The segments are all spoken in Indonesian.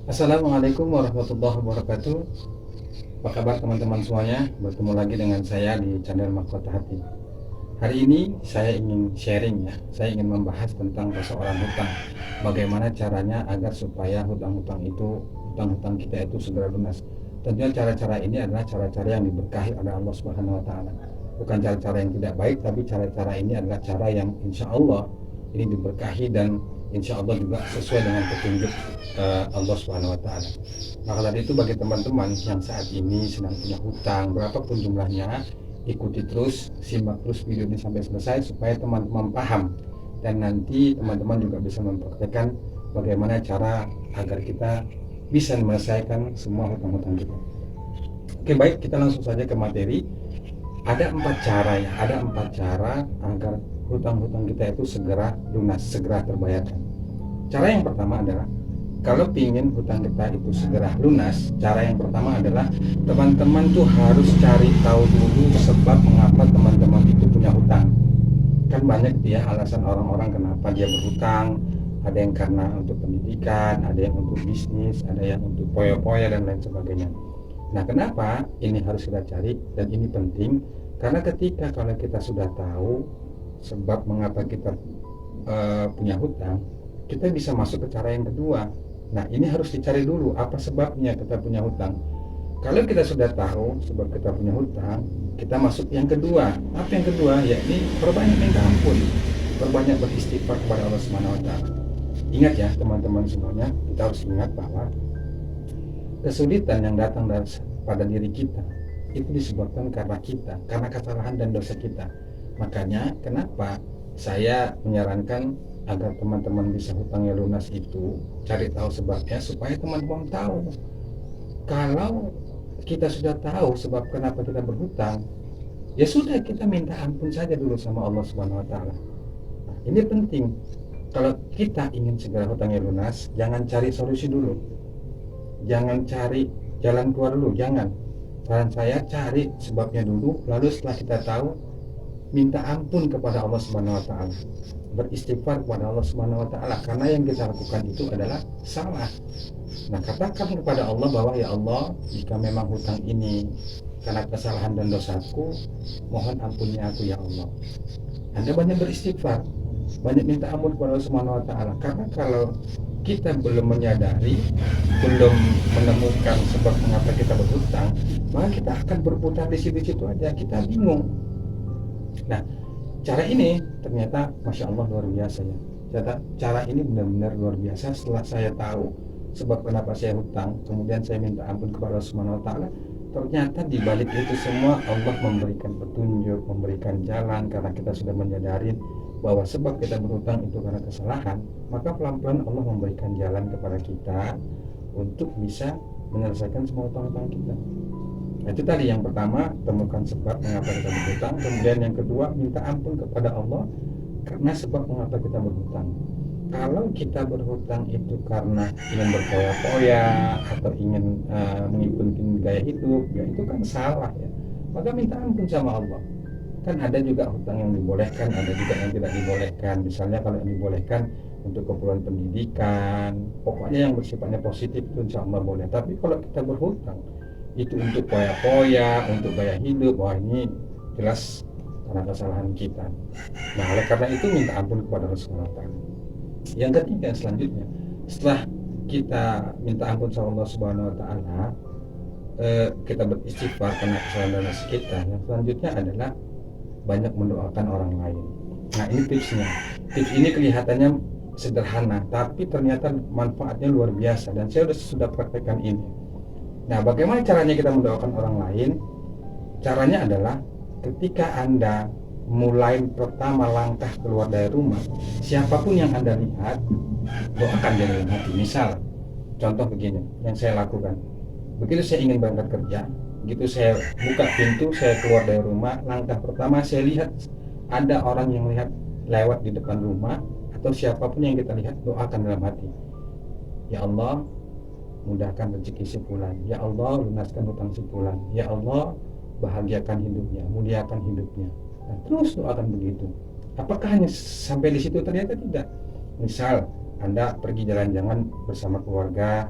Assalamualaikum warahmatullahi wabarakatuh. Apa kabar teman-teman semuanya? Bertemu lagi dengan saya di channel Mahkota Hati. Hari ini saya ingin sharing ya. Saya ingin membahas tentang persoalan hutang. Bagaimana caranya agar supaya hutang-hutang kita itu segera lunas. Tentunya cara-cara ini adalah cara-cara yang diberkahi oleh Allah Subhanahu wa taala. Bukan cara-cara yang tidak baik, tapi cara-cara ini adalah cara yang insya Allah ini diberkahi dan insya Allah juga sesuai dengan petunjuk Allah Subhanahu wa taala. Maka dari itu bagi teman-teman yang saat ini sedang punya hutang berapapun jumlahnya, ikuti terus, simak terus video ini sampai selesai supaya teman-teman paham dan nanti teman-teman juga bisa mempraktekkan bagaimana cara agar kita bisa menyelesaikan semua hutang-hutang kita. Oke, baik, kita langsung saja ke materi. Ada 4 cara ya, ada 4 cara agar hutang-hutang kita itu segera lunas, segera terbayarkan. Cara yang pertama adalah kalau ingin hutang kita itu segera lunas, cara yang pertama adalah teman-teman tuh harus cari tahu dulu sebab mengapa teman-teman itu punya hutang. Kan banyak ya alasan orang-orang kenapa dia berhutang. Ada yang karena untuk pendidikan, ada yang untuk bisnis, ada yang untuk poya-poya dan lain sebagainya. Nah, kenapa ini harus kita cari dan ini penting? Karena ketika kalau kita sudah tahu sebab mengapa kita punya hutang, kita bisa masuk ke cara yang kedua. Nah, ini harus dicari dulu apa sebabnya kita punya hutang. Kalau kita sudah tahu sebab kita punya hutang, kita masuk yang kedua. Apa yang kedua? Yakni perbanyak minta ampun, perbanyak beristighfar kepada Allah Subhanahu wa taala. Ingat ya teman-teman semuanya, kita harus ingat bahwa kesulitan yang datang pada diri kita itu disebabkan karena kita, karena kesalahan dan dosa kita. Makanya kenapa saya menyarankan agar teman-teman bisa hutangnya lunas itu, cari tahu sebabnya supaya teman-teman tahu. Kalau kita sudah tahu sebab kenapa kita berhutang, ya sudah kita minta ampun saja dulu sama Allah Subhanahu wa taala. Nah, ini penting. Kalau kita ingin segera hutangnya lunas, jangan cari solusi dulu. Jangan cari jalan keluar dulu, jangan. Saran saya cari sebabnya dulu, lalu setelah kita tahu, minta ampun kepada Allah Subhanahu wa taala. Beristighfar kepada Allah Subhanahu wa taala karena yang kita lakukan itu adalah salah. Nah, katakan kepada Allah bahwa ya Allah, jika memang hutang ini karena kesalahan dan dosaku, mohon ampuni aku ya Allah. Anda banyak beristighfar, banyak minta ampun kepada Allah Subhanahu wa taala. Karena kalau kita belum menyadari, belum menemukan sebab mengapa kita berhutang, maka kita akan berputar di situ-situ aja, kita bingung. Nah, cara ini ternyata Masya Allah luar biasa ya. Cara ini benar-benar luar biasa. Setelah saya tahu sebab kenapa saya hutang, kemudian saya minta ampun kepada Allah Subhanahu wa taala, ternyata di balik itu semua Allah memberikan petunjuk, memberikan jalan karena kita sudah menyadari bahwa sebab kita berhutang itu karena kesalahan, maka pelan-pelan Allah memberikan jalan kepada kita untuk bisa menyelesaikan semua hutang-hutang kita. Nah, itu tadi yang pertama, temukan sebab mengapa kita berhutang. Kemudian yang kedua, minta ampun kepada Allah karena sebab mengapa kita berhutang. Kalau kita berhutang itu karena ingin berpoya-poya atau ingin mengikuti gaya hidup, ya itu kan salah ya. Maka minta ampun sama Allah. Kan ada juga hutang yang dibolehkan, ada juga yang tidak dibolehkan. Misalnya kalau yang dibolehkan untuk keperluan pendidikan, pokoknya yang bersifatnya positif itu insya Allah boleh. Tapi kalau kita berhutang itu untuk poya-poya, untuk gaya hidup, wah ini jelas karena kesalahan kita. Nah, oleh karena itu minta ampun kepada Rasulullah. Yang ketiga selanjutnya, setelah kita minta ampun sama Allah Subhanahu wa taala, kita beristighfar karena kesalahan dan dosa kita. Yang selanjutnya adalah banyak mendoakan orang lain. Nah, ini tipsnya. Tips ini kelihatannya sederhana, tapi ternyata manfaatnya luar biasa dan saya sudah praktekkan ini. Nah, bagaimana caranya kita mendoakan orang lain? Caranya adalah ketika Anda mulai pertama langkah keluar dari rumah, siapapun yang Anda lihat, doakan dia dalam hati. Misal, contoh begini yang saya lakukan. Begitu saya ingin berangkat kerja, begitu saya buka pintu, saya keluar dari rumah, langkah pertama saya lihat ada orang yang lihat lewat di depan rumah, atau siapapun yang kita lihat, doakan dalam hati. Ya Allah, mudahkan rezeki si fulan. Ya Allah, lunaskan hutang si fulan. Ya Allah, bahagiakan hidupnya, muliakan hidupnya. Nah, terus doakan begitu. Apakah hanya sampai di situ? Ternyata tidak. Misal Anda pergi jalan-jalan bersama keluarga,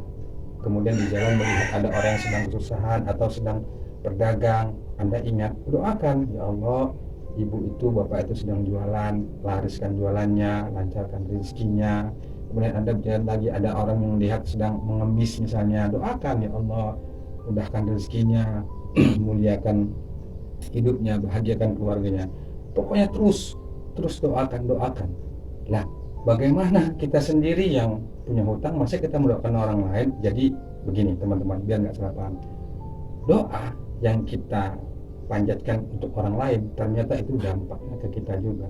kemudian di jalan melihat ada orang yang sedang kesusahan atau sedang berdagang, Anda ingat, doakan, ya Allah, ibu itu, bapak itu sedang jualan, lariskan jualannya, lancarkan rezekinya. Kemudian Anda berjalan lagi, ada orang yang lihat sedang mengemis misalnya, doakan, ya Allah, mudahkan rezekinya, muliakan hidupnya, bahagiakan keluarganya. Pokoknya terus doakan. Lah, bagaimana kita sendiri yang punya hutang, masa kita mendoakan orang lain? Jadi begini teman-teman, biar nggak salah paham. Doa yang kita panjatkan untuk orang lain, ternyata itu dampaknya ke kita juga.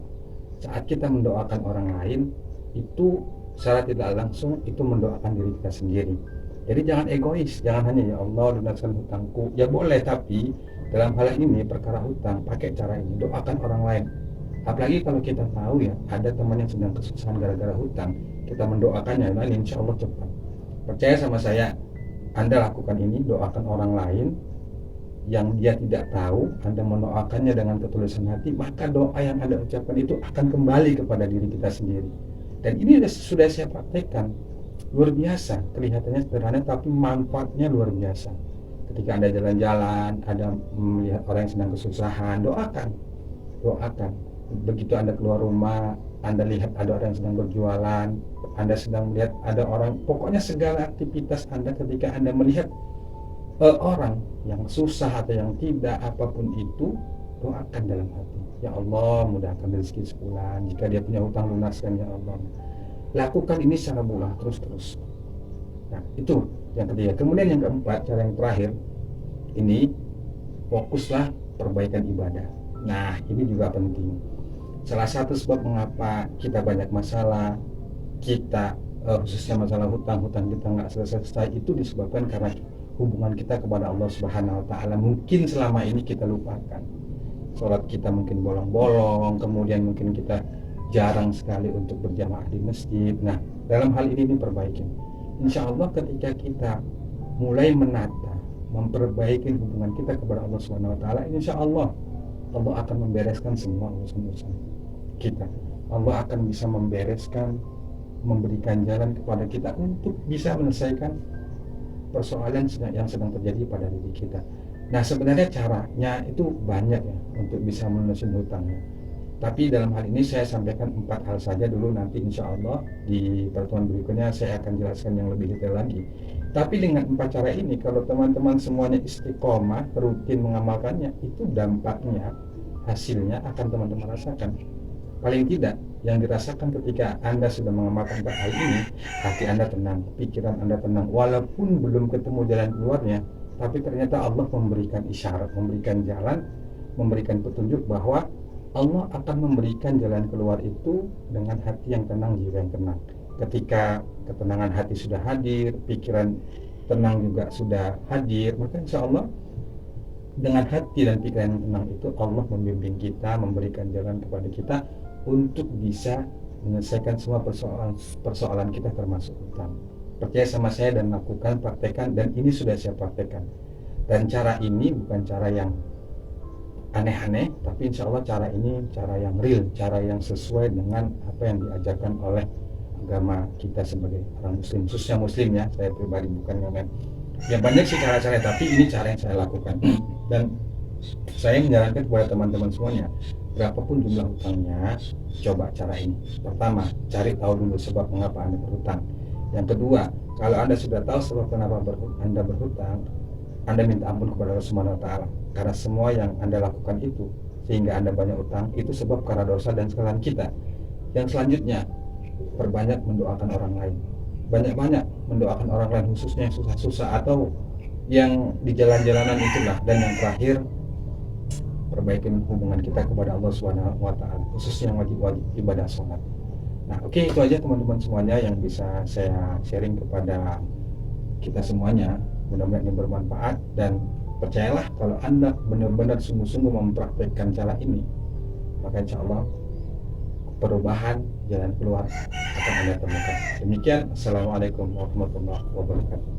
Saat kita mendoakan orang lain, itu secara tidak langsung itu mendoakan diri kita sendiri. Jadi jangan egois, jangan hanya ya Allah lunaskan hutangku. Ya boleh, tapi dalam hal ini perkara hutang pakai cara ini, doakan orang lain. Apalagi kalau kita tahu ya ada teman yang sedang kesusahan gara-gara hutang, kita mendoakannya, nah insya Allah cepat. Percaya sama saya, Anda lakukan ini, doakan orang lain yang dia tidak tahu, Anda mendoakannya dengan ketulusan hati, maka doa yang Anda ucapkan itu akan kembali kepada diri kita sendiri. Dan ini sudah saya praktekkan, luar biasa, kelihatannya sederhana tapi manfaatnya luar biasa. Ketika Anda jalan-jalan, Anda melihat orang yang sedang kesusahan, doakan. Begitu Anda keluar rumah, Anda lihat ada orang yang sedang berjualan, Anda sedang melihat ada orang, pokoknya segala aktivitas Anda ketika Anda melihat orang yang susah atau yang tidak, apapun itu, doakan dalam hati, ya Allah mudahkan rezeki sebulan, jika dia punya hutang lunaskan ya Allah. Lakukan ini secara bulan terus. Nah itu yang ketiga. Kemudian yang keempat, cara yang terakhir ini, fokuslah perbaikan ibadah. Nah ini juga penting. Salah satu sebab mengapa kita banyak masalah, kita khususnya masalah hutang kita nggak selesai itu disebabkan karena hubungan kita kepada Allah Subhanahu Wa Taala mungkin selama ini kita lupakan. Sholat kita mungkin bolong-bolong, kemudian mungkin kita jarang sekali untuk berjamaah di masjid. Nah dalam hal ini diperbaiki. Insya Allah ketika kita mulai menata, memperbaiki hubungan kita kepada Allah Subhanahu Wa Taala, insya Allah akan membereskan semua urusan kita. Allah akan bisa membereskan, memberikan jalan kepada kita untuk bisa menyelesaikan persoalan yang sedang terjadi pada diri kita. Nah sebenarnya caranya itu banyak ya untuk bisa melunasi hutangnya. Tapi dalam hal ini saya sampaikan 4 hal saja dulu, nanti insya Allah di pertemuan berikutnya saya akan jelaskan yang lebih detail lagi. Tapi dengan 4 cara ini, kalau teman-teman semuanya istiqomah, rutin mengamalkannya, itu dampaknya, hasilnya akan teman-teman rasakan. Paling tidak, yang dirasakan ketika Anda sudah mengamalkan hal ini, hati Anda tenang, pikiran Anda tenang, walaupun belum ketemu jalan keluarnya, tapi ternyata Allah memberikan isyarat, memberikan jalan, memberikan petunjuk bahwa Allah akan memberikan jalan keluar itu dengan hati yang tenang, jiwa yang tenang. Ketika ketenangan hati sudah hadir, pikiran tenang juga sudah hadir, maka insya Allah dengan hati dan pikiran yang tenang itu Allah membimbing kita, memberikan jalan kepada kita untuk bisa menyelesaikan semua persoalan kita termasuk hutang. Percaya sama saya dan lakukan, praktekkan, dan ini sudah saya praktekkan. Dan cara ini bukan cara yang aneh-aneh, tapi insya Allah cara ini cara yang real, cara yang sesuai dengan apa yang diajarkan oleh agama kita sebagai orang muslim, khususnya muslim ya, saya pribadi bukan yang lain. Ya banyak sih cara-cara, tapi ini cara yang saya lakukan. Dan saya menyarankan kepada teman-teman semuanya, berapapun jumlah hutangnya, coba cara ini. Pertama, cari tahu dulu sebab mengapa Anda berhutang. Yang kedua, kalau Anda sudah tahu sebab kenapa Anda berhutang, Anda minta ampun kepada Allah Subhanahu Wa Taala. Karena semua yang Anda lakukan itu sehingga Anda banyak utang, itu sebab karena dosa dan kesalahan kita. Yang selanjutnya, perbanyak mendoakan orang lain. Banyak-banyak mendoakan orang lain, khususnya yang susah-susah atau yang di jalan-jalanan itulah. Dan yang terakhir, perbaiki hubungan kita kepada Allah Subhanahu Wa Taala, khususnya yang wajib ibadah sholat. Nah, oke, itu aja teman-teman semuanya yang bisa saya sharing kepada kita semuanya. Mudah-mudahan ini bermanfaat, dan percayalah kalau Anda benar-benar sungguh-sungguh mempraktekkan cara ini, maka insya Allah perubahan jalan keluar akan Anda temukan. Demikian, Assalamualaikum warahmatullahi wabarakatuh.